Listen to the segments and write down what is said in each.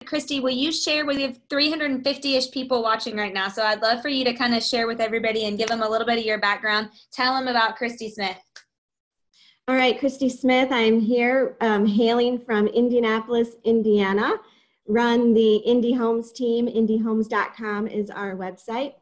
Kristie, will you share, we have 350-ish people watching right now, so I'd love for you to kind of share with everybody and give them a little bit of your background. Tell them about Kristie Smith. All right, Kristie Smith. I'm here hailing from Indianapolis, Indiana. Run the Indie Homes team. IndieHomes.com is our website.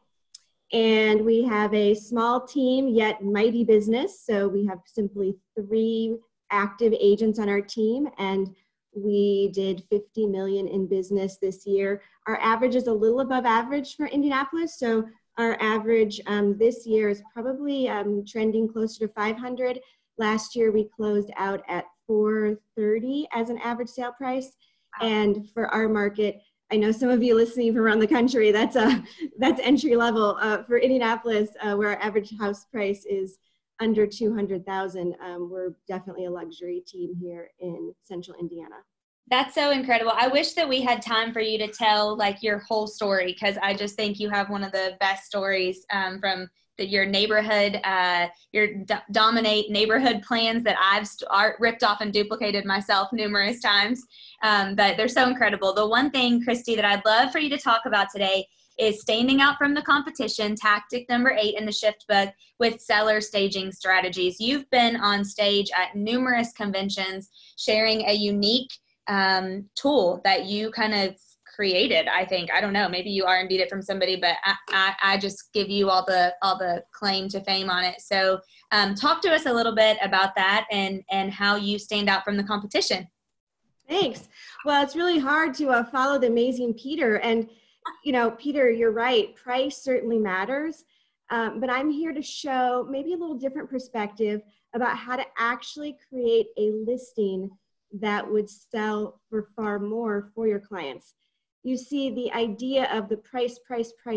And we have a small team, yet mighty business. So we have simply 3 active agents on our team, and we did 50 million in business this year. Our average is a little above average for Indianapolis. So our average this year is probably trending closer to 500. Last year we closed out at 430 as an average sale price. And for our market, I know some of you listening from around the country, that's entry level. For Indianapolis, where our average house price is under 200,000, we're definitely a luxury team here in central Indiana. That's so incredible. I wish that we had time for you to tell like your whole story, because I just think you have one of the best stories from your neighborhood, your dominate neighborhood plans that I've ripped off and duplicated myself numerous times. But they're so incredible. The one thing, Kristie, that I'd love for you to talk about today is standing out from the competition, tactic number 8 in the shift book, with seller staging strategies. You've been on stage at numerous conventions sharing a unique tool that you kind of created. I think, I don't know, maybe you R&D'd it from somebody, but I just give you all the claim to fame on it. So talk to us a little bit about that and how you stand out from the competition. Thanks. Well, it's really hard to follow the amazing Peter. And, you know, Peter, you're right. Price certainly matters. But I'm here to show maybe a little different perspective about how to actually create a listing that would sell for far more for your clients. You see, the idea of the price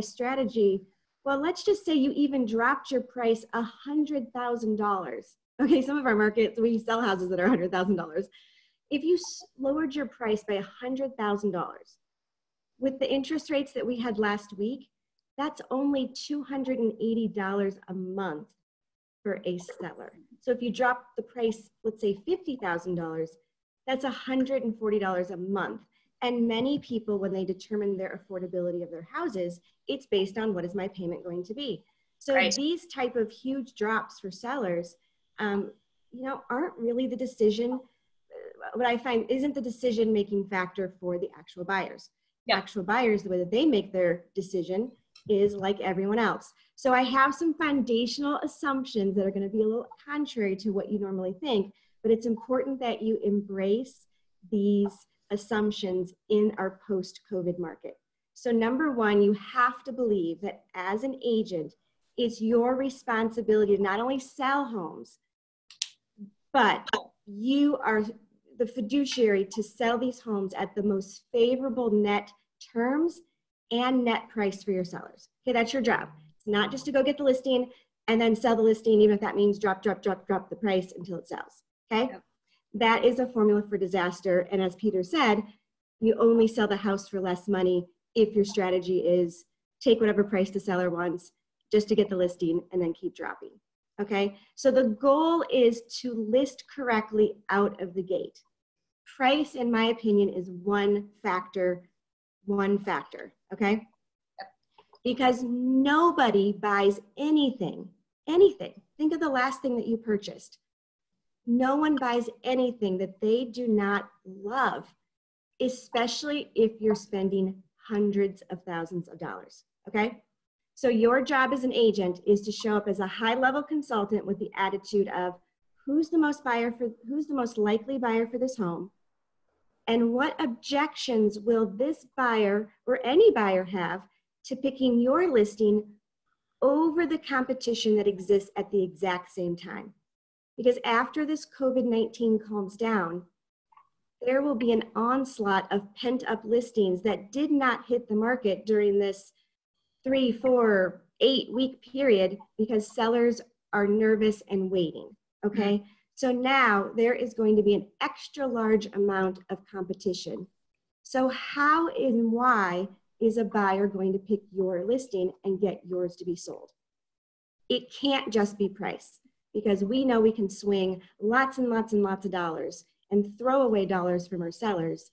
strategy. Well, let's just say you even dropped your price $100,000. Okay, some of our markets, we sell houses that are $100,000. If you lowered your price by $100,000, with the interest rates that we had last week, that's only $280 a month for a seller. So if you drop the price, let's say $50,000, that's $140 a month. And many people, when they determine their affordability of their houses, it's based on what is my payment going to be. So right. These type of huge drops for sellers, you know, aren't really the decision. What I find isn't the decision-making factor for the actual buyers. Yeah. Actual buyers, the way that they make their decision is like everyone else. So I have some foundational assumptions that are going to be a little contrary to what you normally think, but it's important that you embrace these assumptions in our post-COVID market. So number one, you have to believe that as an agent, it's your responsibility to not only sell homes, but you are the fiduciary to sell these homes at the most favorable net terms and net price for your sellers. Okay, that's your job. It's not just to go get the listing and then sell the listing, even if that means drop the price until it sells. Okay? Yep. That is a formula for disaster. And as Peter said, you only sell the house for less money if your strategy is take whatever price the seller wants just to get the listing and then keep dropping. Okay? So the goal is to list correctly out of the gate. Price, in my opinion, is one factor, okay? Because nobody buys anything. Think of the last thing that you purchased. No one buys anything that they do not love, especially if you're spending hundreds of thousands of dollars, okay? So your job as an agent is to show up as a high-level consultant with the attitude of who's the most likely buyer for this home, and what objections will this buyer or any buyer have to picking your listing over the competition that exists at the exact same time. Because after this COVID-19 calms down, there will be an onslaught of pent-up listings that did not hit the market during this 3, 4, 8-week period because sellers are nervous and waiting, okay? Mm-hmm. So now there is going to be an extra large amount of competition. So how and why is a buyer going to pick your listing and get yours to be sold? It can't just be price, because we know we can swing lots and lots and lots of dollars and throw away dollars from our sellers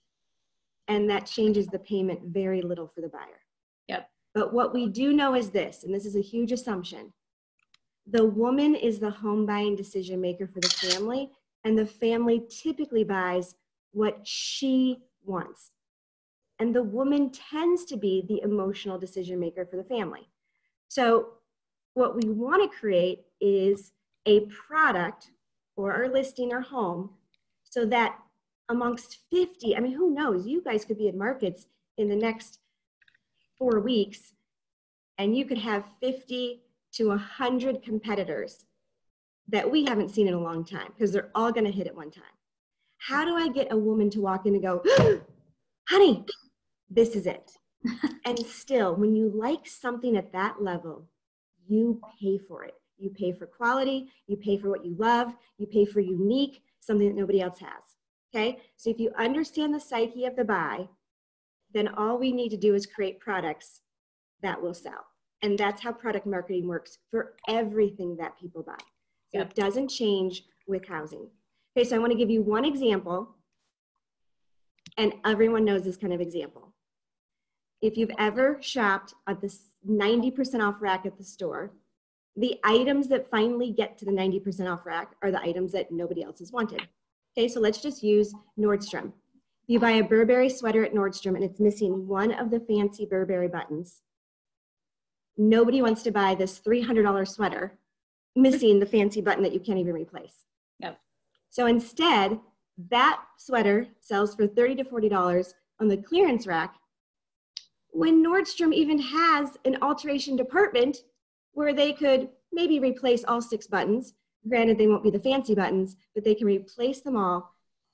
and that changes the payment very little for the buyer. Yep. But what we do know is this, and this is a huge assumption: the woman is the home buying decision maker for the family, and the family typically buys what she wants. And the woman tends to be the emotional decision maker for the family. So what we want to create is a product or our listing or home so that amongst 50, I mean, who knows, you guys could be in markets in the next 4 weeks and you could have 50 to 100 competitors that we haven't seen in a long time because they're all going to hit at one time. How do I get a woman to walk in and go, honey, this is it? And still, when you like something at that level, you pay for it. You pay for quality, you pay for what you love, you pay for unique, something that nobody else has, okay? So if you understand the psyche of the buy, then all we need to do is create products that will sell. And that's how product marketing works for everything that people buy. So It doesn't change with housing. Okay, so I want to give you one example, and everyone knows this kind of example. If you've ever shopped at the 90% off rack at the store, the items that finally get to the 90% off rack are the items that nobody else has wanted. Okay, so let's just use Nordstrom. You buy a Burberry sweater at Nordstrom and it's missing one of the fancy Burberry buttons. Nobody wants to buy this $300 sweater missing the fancy button that you can't even replace. Yep. So instead, that sweater sells for $30 to $40 on the clearance rack, when Nordstrom even has an alteration department where they could maybe replace all 6 buttons. Granted, they won't be the fancy buttons, but they can replace them all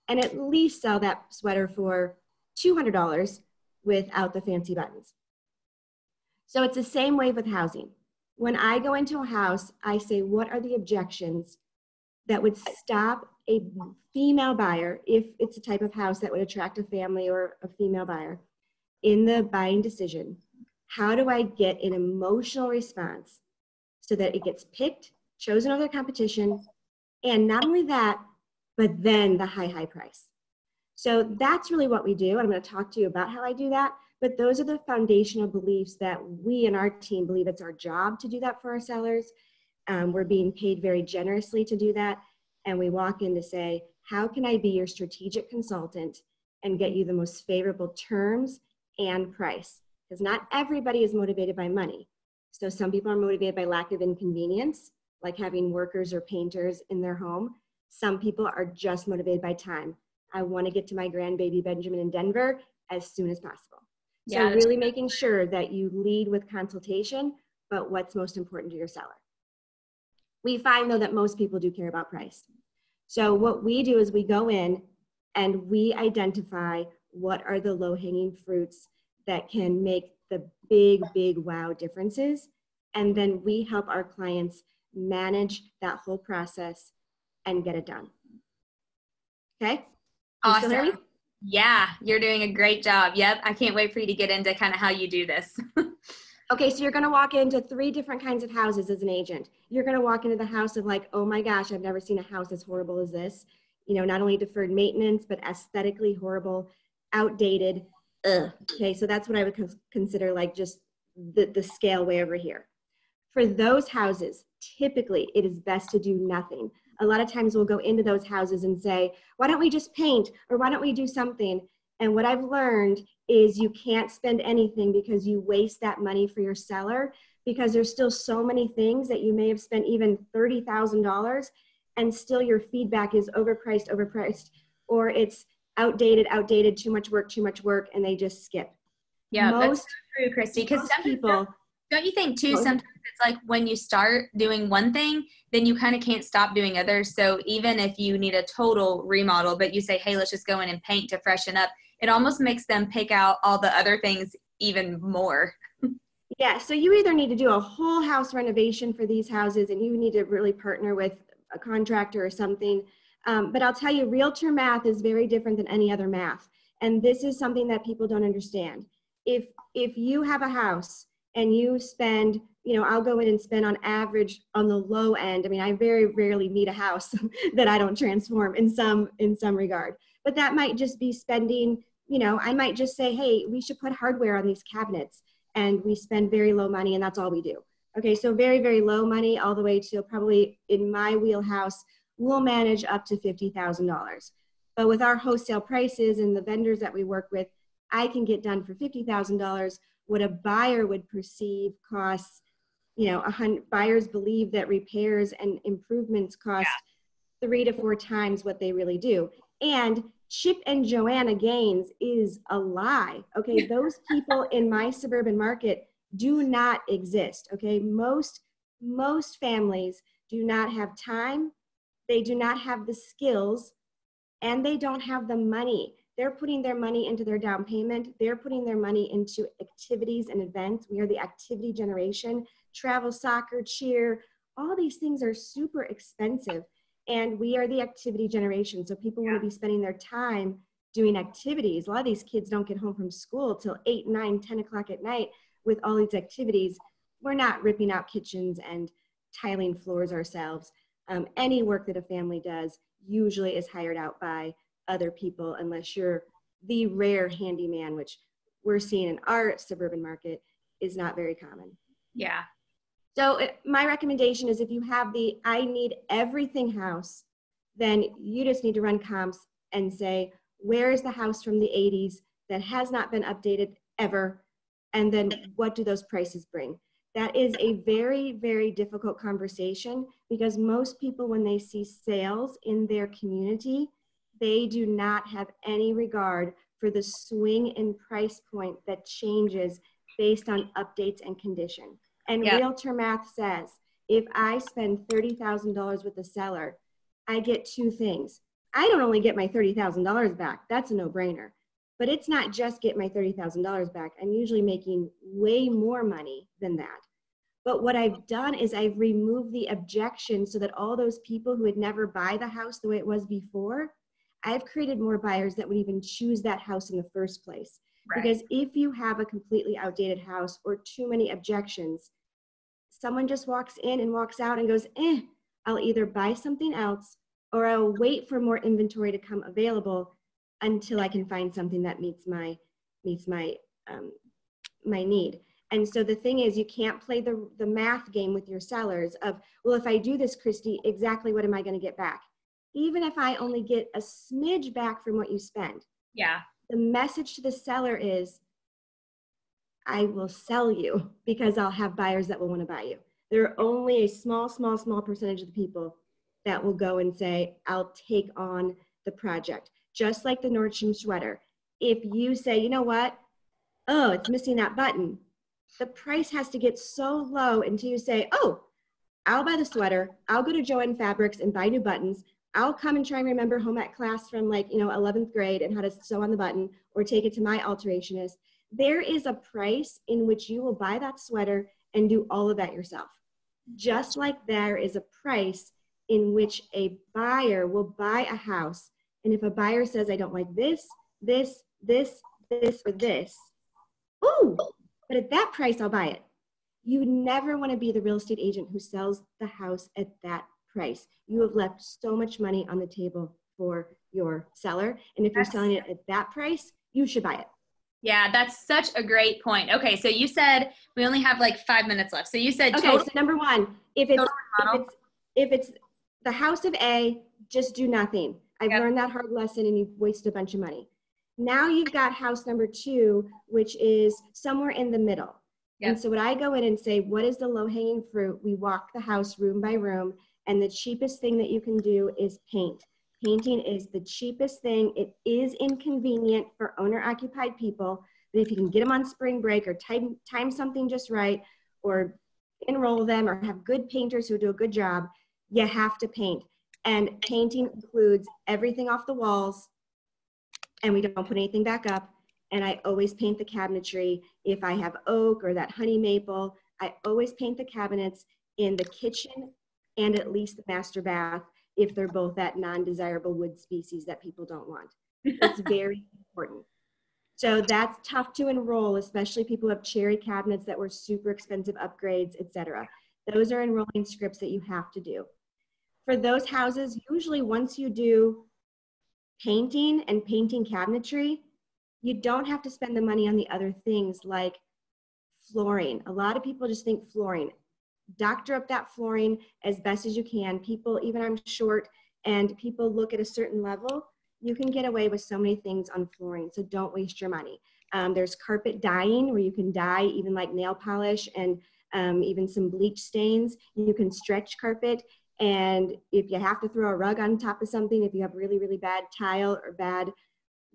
and at least sell that sweater for $200 without the fancy buttons. So it's the same way with housing. When I go into a house, I say, what are the objections that would stop a female buyer, if it's a type of house that would attract a family or a female buyer, in the buying decision? How do I get an emotional response so that it gets picked, chosen over the competition, and not only that, but then the high price? So that's really what we do. I'm going to talk to you about how I do that, but those are the foundational beliefs that we and our team believe it's our job to do that for our sellers. We're being paid very generously to do that, and we walk in to say, how can I be your strategic consultant and get you the most favorable terms and price? Because not everybody is motivated by money. So some people are motivated by lack of inconvenience, like having workers or painters in their home. Some people are just motivated by time. I want to get to my grandbaby Benjamin in Denver as soon as possible. So really making sure that you lead with consultation, but what's most important to your seller. We find though that most people do care about price. So what we do is we go in and we identify what are the low-hanging fruits that can make the big wow differences. And then we help our clients manage that whole process and get it done. Okay? Awesome. Yeah, you're doing a great job. Yep. I can't wait for you to get into kind of how you do this. Okay, so you're going to walk into 3 different kinds of houses as an agent. You're going to walk into the house of like, oh my gosh, I've never seen a house as horrible as this. You know, not only deferred maintenance, but aesthetically horrible, outdated. Ugh. Okay, so that's what I would consider like just the scale way over here. For those houses, typically it is best to do nothing. A lot of times we'll go into those houses and say, why don't we just paint, or why don't we do something? And what I've learned is you can't spend anything because you waste that money for your seller, because there's still so many things that you may have spent even $30,000 and still your feedback is overpriced, or it's outdated, too much work, and they just skip. Yeah, that's so true, Kristie, because some people, don't you think too, sometimes it's like when you start doing one thing, then you kind of can't stop doing others. So even if you need a total remodel, but you say, hey, let's just go in and paint to freshen up, it almost makes them pick out all the other things even more. Yeah, so you either need to do a whole house renovation for these houses, and you need to really partner with a contractor or something. But I'll tell you, realtor math is very different than any other math. And this is something that people don't understand. If you have a house and you spend, you know, I'll go in and spend on average on the low end. I mean, I very rarely meet a house that I don't transform in some regard. But that might just be spending you know, I might just say, hey, we should put hardware on these cabinets, and we spend very low money, and that's all we do. Okay, so very, very low money all the way to probably in my wheelhouse, we'll manage up to $50,000. But with our wholesale prices and the vendors that we work with, I can get done for $50,000 what a buyer would perceive costs. You know, buyers believe that repairs and improvements cost 3 to 4 times what they really do. And Chip and Joanna Gaines is a lie. Okay, those people in my suburban market do not exist. Okay, most families do not have time, they do not have the skills, and they don't have the money. They're putting their money into their down payment. They're putting their money into activities and events. We are the activity generation. Travel, soccer, cheer, all these things are super expensive. And we are the activity generation. So people want to be spending their time doing activities. A lot of these kids don't get home from school till 8, 9, 10 o'clock at night with all these activities. We're not ripping out kitchens and tiling floors ourselves. Any work that a family does usually is hired out by other people, unless you're the rare handyman, which we're seeing in our suburban market is not very common. Yeah. So my recommendation is if you have the I need everything house, then you just need to run comps and say, where is the house from the 80s that has not been updated ever? And then what do those prices bring? That is a very, very difficult conversation because most people, when they see sales in their community, they do not have any regard for the swing in price point that changes based on updates and condition. And realtor math says, if I spend $30,000 with the seller, I get 2 things. I don't only get my $30,000 back. That's a no-brainer. But it's not just get my $30,000 back. I'm usually making way more money than that. But what I've done is I've removed the objection so that all those people who would never buy the house the way it was before, I've created more buyers that would even choose that house in the first place. Right. Because if you have a completely outdated house or too many objections, someone just walks in and walks out and goes, I'll either buy something else or I'll wait for more inventory to come available until I can find something that meets my need. And so the thing is, you can't play the math game with your sellers of, well, if I do this, Kristie, exactly what am I going to get back? Even if I only get a smidge back from what you spend. Yeah. The message to the seller is, I will sell you because I'll have buyers that will want to buy you. There are only a small percentage of the people that will go and say, I'll take on the project. Just like the Nordstrom sweater. If you say, you know what? Oh, it's missing that button. The price has to get so low until you say, oh, I'll buy the sweater. I'll go to Joann Fabrics and buy new buttons. I'll come and try and remember home ec class from 11th grade and how to sew on the button or take it to my alterationist. There is a price in which you will buy that sweater and do all of that yourself. Just like there is a price in which a buyer will buy a house. And if a buyer says, I don't like this, or this, ooh, but at that price, I'll buy it. You never want to be the real estate agent who sells the house at that price. You have left so much money on the table for your seller. And if you're selling it at that price, you should buy it. Yeah, that's such a great point. Okay, so you said we only have like 5 minutes left. So you said okay. So number one, if it's the house of A, just do nothing. I've learned that hard lesson, and you've wasted a bunch of money. Now you've got house number 2, which is somewhere in the middle. Yep. And so what I go in and say, what is the low-hanging fruit? We walk the house room by room, and the cheapest thing that you can do is paint. Painting is the cheapest thing. It is inconvenient for owner-occupied people, but if you can get them on spring break or time something just right, or enroll them or have good painters who do a good job, you have to paint. And painting includes everything off the walls, and we don't put anything back up. And I always paint the cabinetry. If I have oak or that honey maple, I always paint the cabinets in the kitchen and at least the master bath if they're both that non-desirable wood species that people don't want. It's very important. So that's tough to enroll, especially people who have cherry cabinets that were super expensive upgrades, etc. Those are enrolling scripts that you have to do. For those houses, usually once you do painting and painting cabinetry, You don't have to spend the money on the other things like flooring. A lot of people just think flooring. Doctor up that flooring as best as you can. People, even I'm short, and people look at a certain level, you can get away with so many things on flooring, so don't waste your money. There's carpet dyeing where you can dye even like nail polish and even some bleach stains. You can stretch carpet, and if you have to throw a rug on top of something, if you have really, really bad tile or bad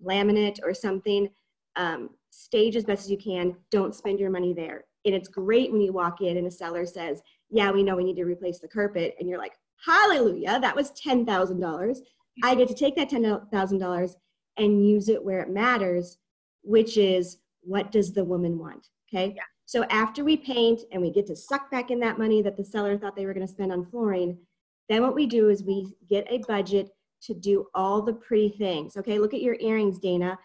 laminate or something, stage as best as you can. Don't spend your money there. And it's great when you walk in and a seller says, yeah, we know we need to replace the carpet. And you're like, hallelujah, that was $10,000. I get to take that $10,000 and use it where it matters, which is, what does the woman want? Okay. Yeah. So after we paint and we get to suck back in that money that the seller thought they were going to spend on flooring, then what we do is we get a budget to do all the pretty things. Okay. Look at your earrings, Dana.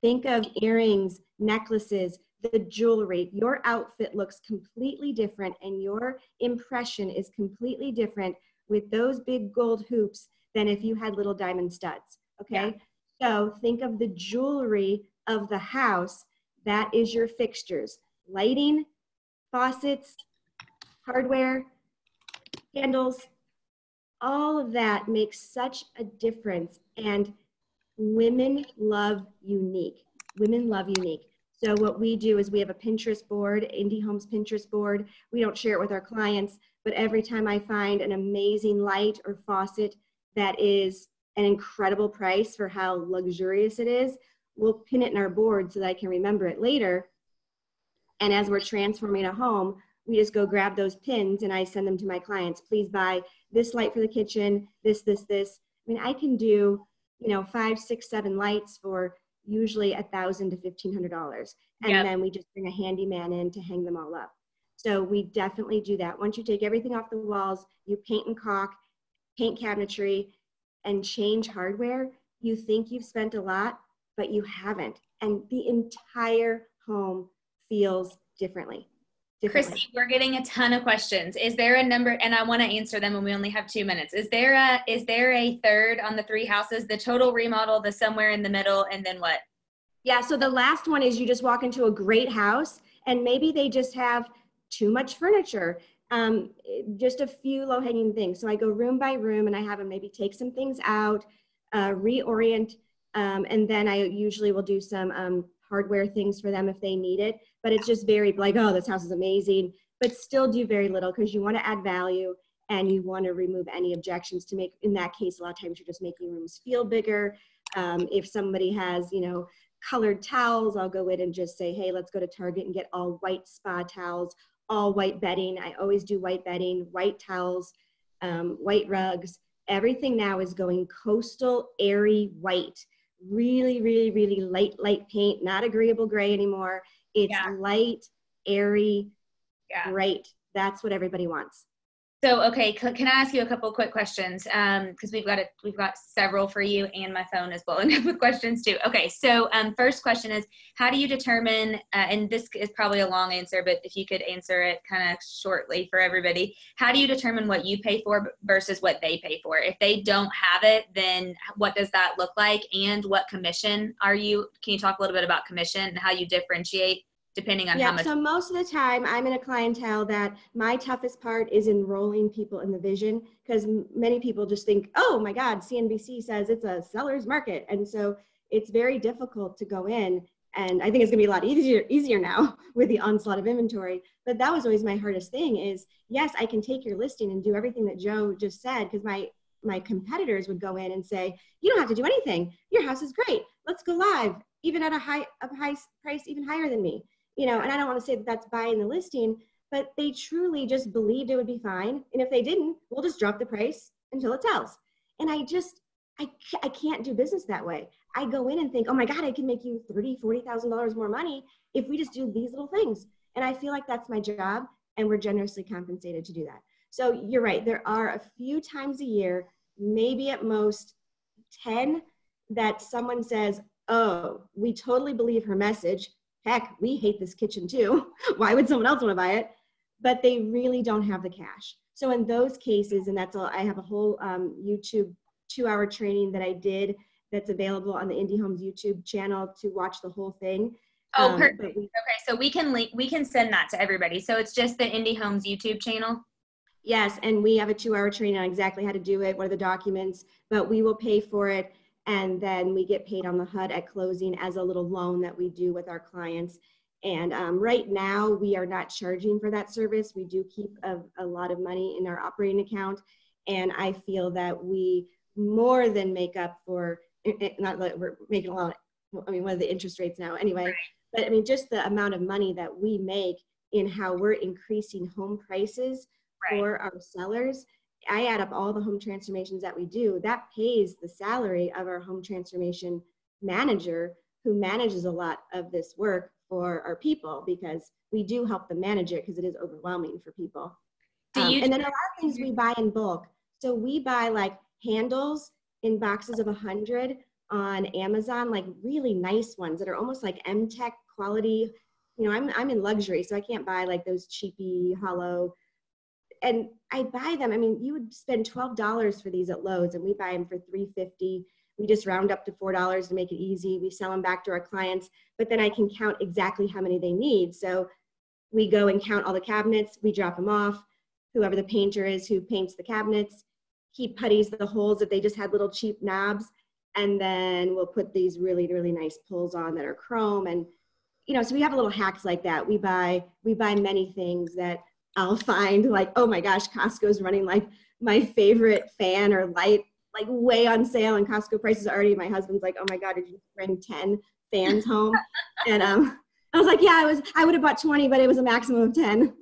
Think of earrings, necklaces, the jewelry. Your outfit looks completely different and your impression is completely different with those big gold hoops than if you had little diamond studs. Okay. Yeah. So think of the jewelry of the house. That is your fixtures. Lighting, faucets, hardware, candles, all of that makes such a difference. And women love unique. Women love unique. So what we do is we have a Pinterest board, Indie Homes Pinterest board. We don't share it with our clients, but every time I find an amazing light or faucet that is an incredible price for how luxurious it is, we'll pin it in our board so that I can remember it later. And as we're transforming a home, we just go grab those pins and I send them to my clients. Please buy this light for the kitchen, this. I mean, I can do, 5, 6, 7 lights for usually $1,000 to $1,500. And Yep. Then we just bring a handyman in to hang them all up. So we definitely do that. Once you take everything off the walls, you paint and caulk, paint cabinetry, and change hardware, you think you've spent a lot, but you haven't. And the entire home feels differently. Kristie, we're getting a ton of questions. Is there a number, and I want to answer them and we only have 2 minutes. Is there a third on the 3 houses, the total remodel, the somewhere in the middle, and then what? Yeah, so the last one is you just walk into a great house and maybe they just have too much furniture, just a few low-hanging things. So I go room by room and I have them maybe take some things out, reorient, and then I usually will do some hardware things for them if they need it. But it's just very like, oh, this house is amazing, but still do very little because you want to add value and you want to remove any objections to make, in that case, a lot of times you're just making rooms feel bigger. If somebody has, colored towels, I'll go in and just say, hey, let's go to Target and get all white spa towels, all white bedding. I always do white bedding, white towels, white rugs. Everything now is going coastal, airy white. Really, really, really light paint, not agreeable gray anymore. It's light, airy, bright. That's what everybody wants. So, okay, can I ask you a couple quick questions? Because we've got several for you, and my phone is blowing up with questions too. Okay, so first question is, how do you determine? And this is probably a long answer, but if you could answer it kind of shortly for everybody, how do you determine what you pay for versus what they pay for? If they don't have it, then what does that look like? And what commission are you? Can you talk a little bit about commission and how you differentiate? Depending on how much. So most of the time I'm in a clientele that my toughest part is enrolling people in the vision, because many people just think, oh my God, CNBC says it's a seller's market. And so it's very difficult to go in. And I think it's gonna be a lot easier now with the onslaught of inventory. But that was always my hardest thing is, yes, I can take your listing and do everything that Joe just said, because my competitors would go in and say, you don't have to do anything. Your house is great. Let's go live, even at a high price, even higher than me. And I don't want to say that that's buying the listing, but they truly just believed it would be fine. And if they didn't, we'll just drop the price until it sells. And I can't do business that way. I go in and think, oh my God, I can make you $30,000, $40,000 more money if we just do these little things. And I feel like that's my job, and we're generously compensated to do that. So you're right. There are a few times a year, maybe at most 10, that someone says, oh, we totally believe her message. Heck, we hate this kitchen too. Why would someone else want to buy it? But they really don't have the cash. So in those cases, and that's all, I have a whole YouTube 2-hour training that I did that's available on the Indie Homes YouTube channel to watch the whole thing. Oh, perfect. Okay, so we can send that to everybody. So it's just the Indie Homes YouTube channel? Yes, and we have a 2-hour training on exactly how to do it, what are the documents, but we will pay for it, and then we get paid on the HUD at closing as a little loan that we do with our clients. And right now, we are not charging for that service. We do keep a lot of money in our operating account, and I feel that we more than make up for, not that we're making a lot, I mean, what are the interest rates now anyway, but I mean, just the amount of money that we make in how we're increasing home prices for our sellers. I add up all the home transformations that we do, that pays the salary of our home transformation manager, who manages a lot of this work for our people, because we do help them manage it because it is overwhelming for people. And then a lot of things we buy in bulk. So we buy like handles in boxes of 100 on Amazon, like really nice ones that are almost like M-Tech quality. You know, I'm in luxury, so I can't buy like those cheapy hollow. And I buy them. I mean, you would spend $12 for these at Lowe's, and we buy them for $3.50. We just round up to $4 to make it easy. We sell them back to our clients, but then I can count exactly how many they need. So we go and count all the cabinets. We drop them off. Whoever the painter is who paints the cabinets, he putties the holes if they just had little cheap knobs. And then we'll put these really, really nice pulls on that are chrome. And, you know, so we have little hacks like that. We buy many things that I'll find like, oh my gosh, Costco's running like my favorite fan or light, like way on sale, and Costco prices already. My husband's like, oh my God, did you bring 10 fans home? And I was like, yeah, I would have bought 20, but it was a maximum of 10.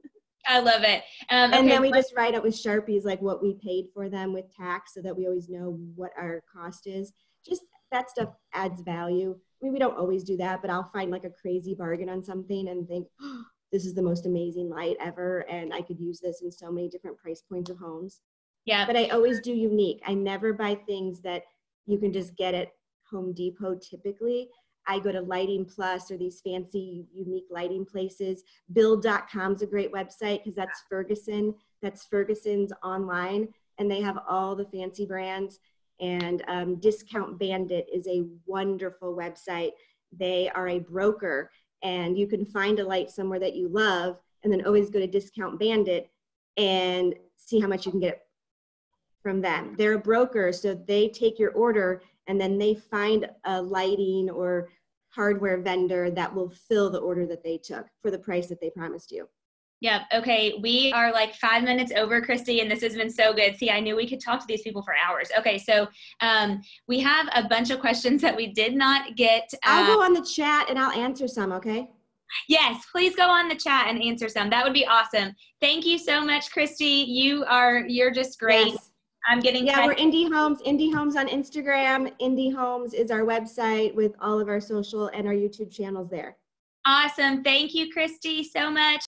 I love it. And then we just write out with Sharpies like what we paid for them with tax, so that we always know what our cost is. Just that stuff adds value. I mean, we don't always do that, but I'll find like a crazy bargain on something and think, oh, this is the most amazing light ever, and I could use this in so many different price points of homes. Yeah. But I always do unique. I never buy things that you can just get at Home Depot typically. I go to Lighting Plus or these fancy, unique lighting places. Build.com is a great website because that's Ferguson. That's Ferguson's online, and they have all the fancy brands. And Discount Bandit is a wonderful website. They are a broker, and you can find a light somewhere that you love, and then always go to Discount Bandit and see how much you can get from them. They're a broker, so they take your order, and then they find a lighting or hardware vendor that will fill the order that they took for the price that they promised you. Yeah. Okay. We are like 5 minutes over, Kristie, and this has been so good. See, I knew we could talk to these people for hours. Okay. So we have a bunch of questions that we did not get. I'll go on the chat and I'll answer some. Okay. Yes, please go on the chat and answer some. That would be awesome. Thank you so much, Kristie. You're just great. Yes. I'm getting we're Indie Homes on Instagram. Indie Homes is our website with all of our social and our YouTube channels there. Awesome. Thank you, Kristie, so much.